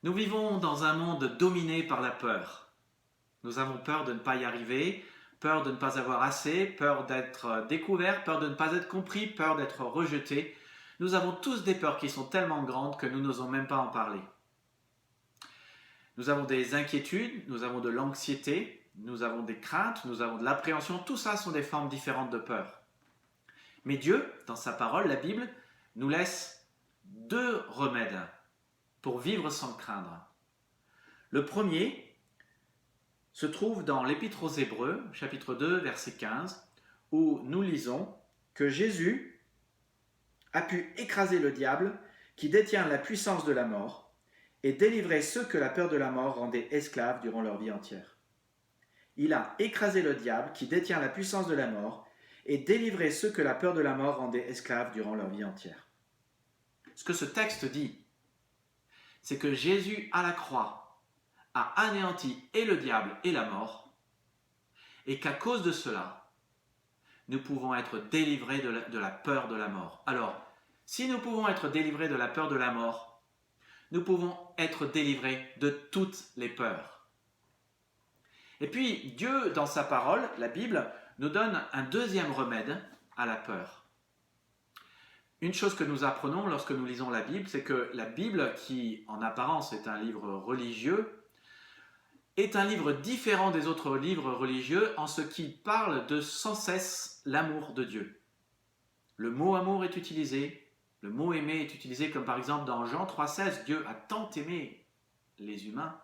Nous vivons dans un monde dominé par la peur. Nous avons peur de ne pas y arriver, peur de ne pas avoir assez, peur d'être découvert, peur de ne pas être compris, peur d'être rejeté. Nous avons tous des peurs qui sont tellement grandes que nous n'osons même pas en parler. Nous avons des inquiétudes, nous avons de l'anxiété, nous avons des craintes, nous avons de l'appréhension. Tout ça sont des formes différentes de peur. Mais Dieu, dans sa parole, la Bible, nous laisse deux remèdes pour vivre sans craindre. Le premier se trouve dans l'Épître aux Hébreux, chapitre 2, verset 15, où nous lisons que Jésus a pu écraser le diable qui détient la puissance de la mort et délivrer ceux que la peur de la mort rendait esclaves durant leur vie entière. Il a écrasé le diable qui détient la puissance de la mort et délivré ceux que la peur de la mort rendait esclaves durant leur vie entière. Ce que ce texte dit, c'est que Jésus à la croix a anéanti et le diable et la mort, et qu'à cause de cela, nous pouvons être délivrés de la peur de la mort. Alors, si nous pouvons être délivrés de la peur de la mort, nous pouvons être délivrés de toutes les peurs. Et puis, Dieu, dans sa parole, la Bible, nous donne un deuxième remède à la peur. Une chose que nous apprenons lorsque nous lisons la Bible, c'est que la Bible, qui en apparence est un livre religieux, est un livre différent des autres livres religieux en ce qu'il parle de sans cesse l'amour de Dieu. Le mot amour est utilisé, le mot aimer est utilisé comme par exemple dans Jean 3,16, Dieu a tant aimé les humains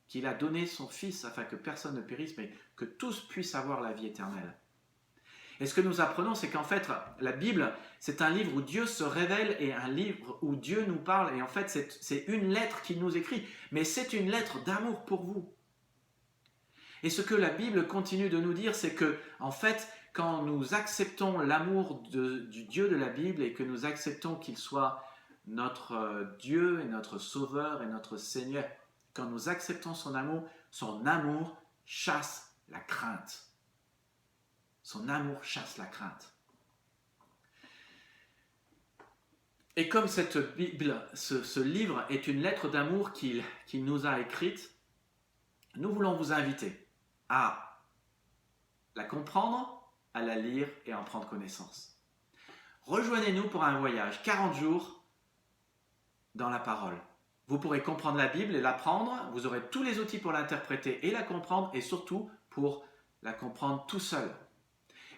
qu'il a donné son Fils afin que personne ne périsse, mais que tous puissent avoir la vie éternelle. Et ce que nous apprenons, c'est qu'en fait, la Bible, c'est un livre où Dieu se révèle et un livre où Dieu nous parle. Et en fait, c'est une lettre qu'il nous écrit, mais c'est une lettre d'amour pour vous. Et ce que la Bible continue de nous dire, c'est que, en fait, quand nous acceptons l'amour du Dieu de la Bible et que nous acceptons qu'il soit notre Dieu et notre Sauveur et notre Seigneur, quand nous acceptons son amour chasse la crainte. Son amour chasse la crainte. Et comme cette Bible, ce livre est une lettre d'amour qu'il nous a écrite, nous voulons vous inviter à la comprendre, à la lire et à en prendre connaissance. Rejoignez-nous pour un voyage, 40 jours dans la parole. Vous pourrez comprendre la Bible et l'apprendre, vous aurez tous les outils pour l'interpréter et la comprendre, et surtout pour la comprendre tout seul.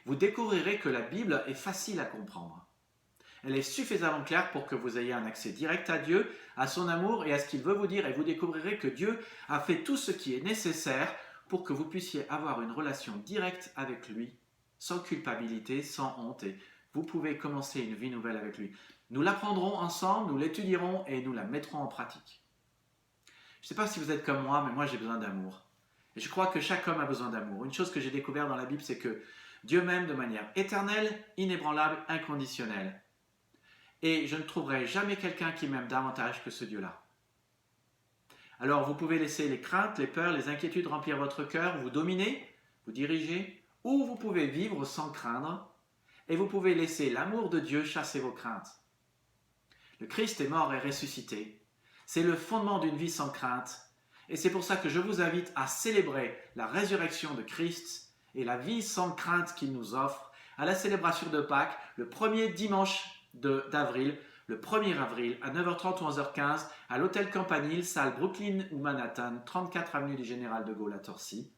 Vous découvrirez que la Bible est facile à comprendre. Elle est suffisamment claire pour que vous ayez un accès direct à Dieu, à son amour et à ce qu'il veut vous dire, et vous découvrirez que Dieu a fait tout ce qui est nécessaire pour que vous puissiez avoir une relation directe avec lui, sans culpabilité, sans honte, et vous pouvez commencer une vie nouvelle avec lui. Nous l'apprendrons ensemble, nous l'étudierons et nous la mettrons en pratique. Je ne sais pas si vous êtes comme moi, mais moi j'ai besoin d'amour. Et je crois que chaque homme a besoin d'amour. Une chose que j'ai découvert dans la Bible, c'est que Dieu m'aime de manière éternelle, inébranlable, inconditionnelle. Et je ne trouverai jamais quelqu'un qui m'aime davantage que ce Dieu-là. Alors vous pouvez laisser les craintes, les peurs, les inquiétudes remplir votre cœur, vous dominer, vous diriger, ou vous pouvez vivre sans craindre, et vous pouvez laisser l'amour de Dieu chasser vos craintes. Le Christ est mort et ressuscité. C'est le fondement d'une vie sans crainte, et c'est pour ça que je vous invite à célébrer la résurrection de Christ et la vie sans crainte qu'il nous offre à la célébration de Pâques, le premier dimanche d'avril, le 1er avril à 9h30 ou 11h15 à l'hôtel Campanile, salle Brooklyn ou Manhattan, 34 avenue du Général de Gaulle à Torcy.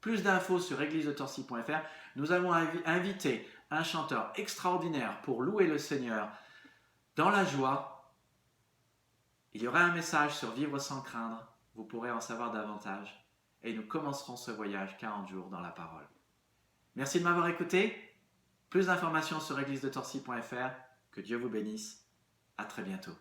Plus d'infos sur églisedetorcy.fr. Nous avons invité un chanteur extraordinaire pour louer le Seigneur dans la joie. Il y aura un message sur vivre sans craindre. Vous pourrez en savoir davantage. Et nous commencerons ce voyage 40 jours dans la parole. Merci de m'avoir écouté. Plus d'informations sur églisedetorcy.fr. Que Dieu vous bénisse. À très bientôt.